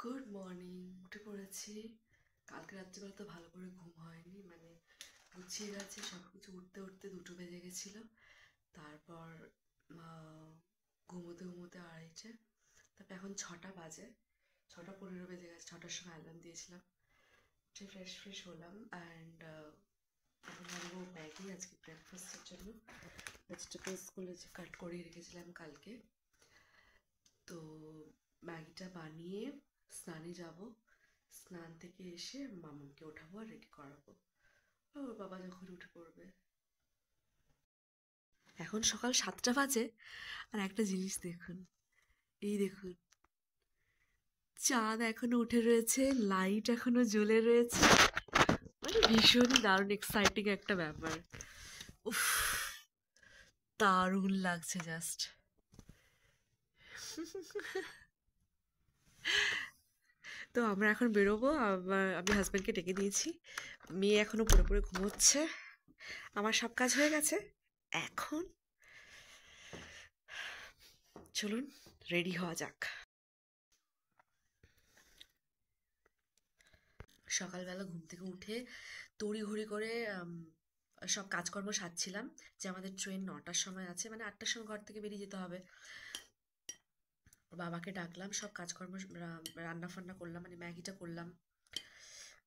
Good morning. উঠে পড়েছি। কালকে রাত্রিবেলা তো ভালো করে ঘুম হয়নি, মানে গুছিয়ে গেছে সব কিছু, উঠতে উঠতে 2টো বেজে গেছিলো। তারপর ঘুমোতে ঘুমোতে 2:30। তারপর এখন 6টা বাজে, 6টা 15 বেজে গেছে। 6টার সময় অ্যালার্ম দিয়েছিলাম। উঠে ফ্রেশ ফ্রেশ হলাম অ্যান্ড এখন বানাবো ম্যাগি আজকে ব্রেকফাস্টের জন্য। ভেজিটেবলসগুলো যে কাট করে রেখেছিলাম কালকে, তো ম্যাগিটা বানিয়ে স্নানে যাব। স্নান থেকে এসে মামাকে ওঠাবো আর রেডি করাবো। ওর বাবা যখন উঠে পড়বে। এখন সকাল 7টা বাজে, আর একটা জিনিস দেখুন, এই দেখুন, চাঁদ এখনো উঠে রয়েছে, লাইট এখনো জ্বলে রয়েছে। মানে ভীষণই দারুণ এক্সাইটিং একটা ব্যাপার। উফ, দারুণ লাগছে জাস্ট। তো আমরা এখন বেরোবো। আমি হাজব্যান্ডকে ডেকে দিয়েছি। মেয়ে এখনো পড়ে পড়ে ঘুমোচ্ছে। আমার সব কাজ হয়ে গেছে। এখন চলুন রেডি হওয়া যাক। সকালবেলা ঘুম থেকে উঠে তড়িঘড়ি করে সব কাজকর্ম সারছিলাম, যে আমাদের ট্রেন 9টার সময় আছে, মানে 8টার সময় ঘর থেকে বেরিয়ে যেতে হবে। বাবাকে ডাকলাম, সব কাজকর্ম রান্না ফান্না করলাম, মানে ম্যাগিটা করলাম।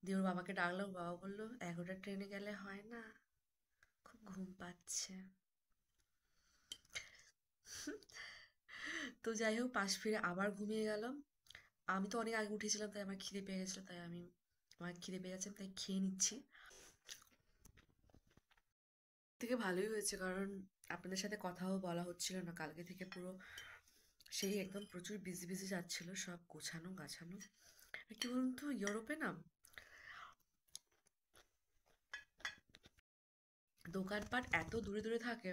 দিয়ে ওর বাবাকে ডাকলাম, বাবা বললো 11টার ট্রেনে গেলে হয় না, খুব ঘুম পাচ্ছে। তো যাই হোক, পাশ ফিরে আবার ঘুমিয়ে গেলাম। আমি তো অনেক আগে উঠেছিলাম, তাই আমার খিদে পেয়ে গেছিলো, তাই আমার খিদে পেয়ে গেছে, তাই খেয়ে নিচ্ছি। থেকে ভালোই হয়েছে, কারণ আপনাদের সাথে কথাও বলা হচ্ছিল না কালকে থেকে। পুরো সেই একদম প্রচুর বিজি বিজি যাচ্ছিল, সব গোছানো গাছানো। আর কি বলুন তো, ইউরোপে না দোকানপাট এত দূরে দূরে থাকে।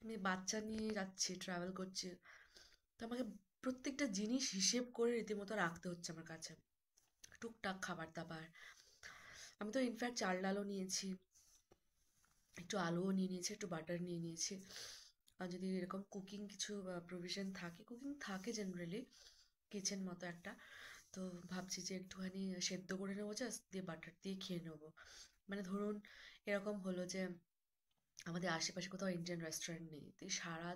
আমি বাচ্চা নিয়ে যাচ্ছি, ট্রাভেল করছি, তো আমাকে প্রত্যেকটা জিনিস হিসেব করে রীতিমতো রাখতে হচ্ছে আমার কাছে। টুকটাক খাবার দাবার, আমি তো ইনফ্যাক্ট চাল ডালও নিয়েছি, একটু আলুও নিয়ে নিয়েছি, একটু বাটার নিয়ে নিয়েছি। আর যদি এরকম কুকিং কিছু প্রভিশন থাকে, কুকিং থাকে জেনারেলি, কিচেন মতো একটা, তো ভাবছি যে একটুখানি সেদ্ধ করে নেবো, জাস্ট দিয়ে বাটার দিয়ে খেয়ে নেবো। মানে ধরুন এরকম হলো যে আমাদের আশেপাশে কোথাও ইন্ডিয়ান রেস্টুরেন্ট নেই, তো এই সারা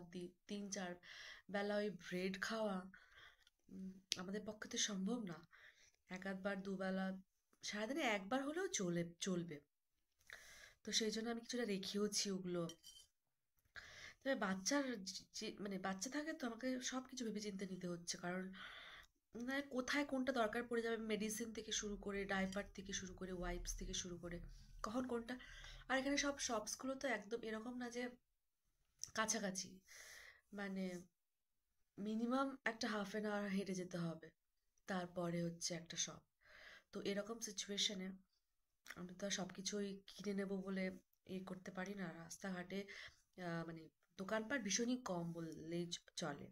3-4 বেলা ওই ব্রেড খাওয়া উম, আমাদের পক্ষে তো সম্ভব না। এক আধবার দুবেলা, সারাদিনে একবার হলেও চলবে। তো সেই জন্য আমি কিছুটা রেখেওছি ওগুলো। তবে বাচ্চার যে মানে বাচ্চা থাকে, তো আমাকে সব কিছু ভেবে চিন্তে নিতে হচ্ছে, কারণ মানে কোথায় কোনটা দরকার পড়ে যাবে, মেডিসিন থেকে শুরু করে ডাইপার থেকে শুরু করে ওয়াইপস থেকে শুরু করে কখন কোনটা। আর এখানে সব শপসগুলো তো একদম এরকম না যে কাছাকাছি, মানে মিনিমাম একটা ½ হেঁটে যেতে হবে, তারপরে হচ্ছে একটা শপ। তো এরকম সিচুয়েশনে আমি তো আর সব কিছুই কিনে নেব বলে করতে পারি না রাস্তাঘাটে। মানে দোকানপাট ভীষণই কম বললেই চলে।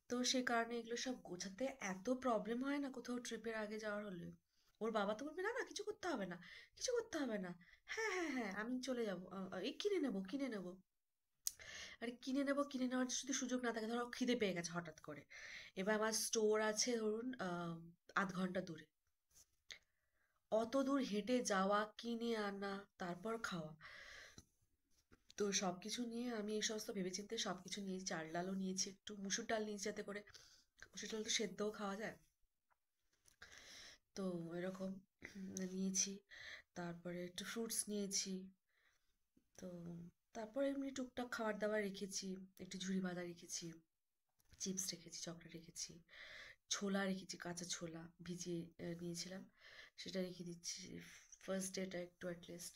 তো সেই কারণে এগুলো সব গোছাতে এত প্রবলেম হয় না কোথাও ট্রিপের আগে যাওয়ার হলে। ওর বাবা তো বলবে, না না কিছু করতে হবে না, কিছু করতে হবে না, হ্যাঁ হ্যাঁ হ্যাঁ আমি চলে যাবো, এই কিনে নেবো কিনে নেবো। আরে কিনে নেবো, কিনে নেওয়ার যদি সুযোগ না থাকে, ধরো খিদে পেয়ে গেছে হঠাৎ করে, এবার আমার স্টোর আছে ধরুন 1/2 ঘন্টা দূরে, অত দূর হেঁটে যাওয়া, কিনে আনা, তারপর খাওয়া। তো সবকিছু নিয়ে আমি এই সমস্ত ভেবেচিন্তে সবকিছু নিয়েছি, চাল ডালও নিয়েছি, একটু মুসুর ডাল নিয়েছি যাতে করে মুসুর ডাল তো সেদ্ধও খাওয়া যায়। তো এরকম নিয়েছি। তারপরে একটু ফ্রুটস নিয়েছি। তো তারপর এমনি টুকটাক খাবার দাবার রেখেছি, একটু ঝুরি বাঁধা রেখেছি, চিপস রেখেছি, চকলেট রেখেছি, ছোলা রেখেছি, কাঁচা ছোলা ভিজিয়ে নিয়েছিলাম, সেটা রেখে দিচ্ছি। ফার্স্ট ডেটা একটু অ্যাটলিস্ট,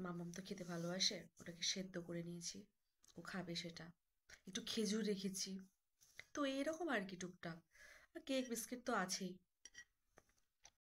মামাম তো খেতে ভালোবাসে, ওটাকে সেদ্ধ করে নিয়েছি, ও খাবে সেটা। একটু খেজুর রেখেছি। তো এইরকম আর কি টুকটাক। আর কেক বিস্কিট তো আছেই।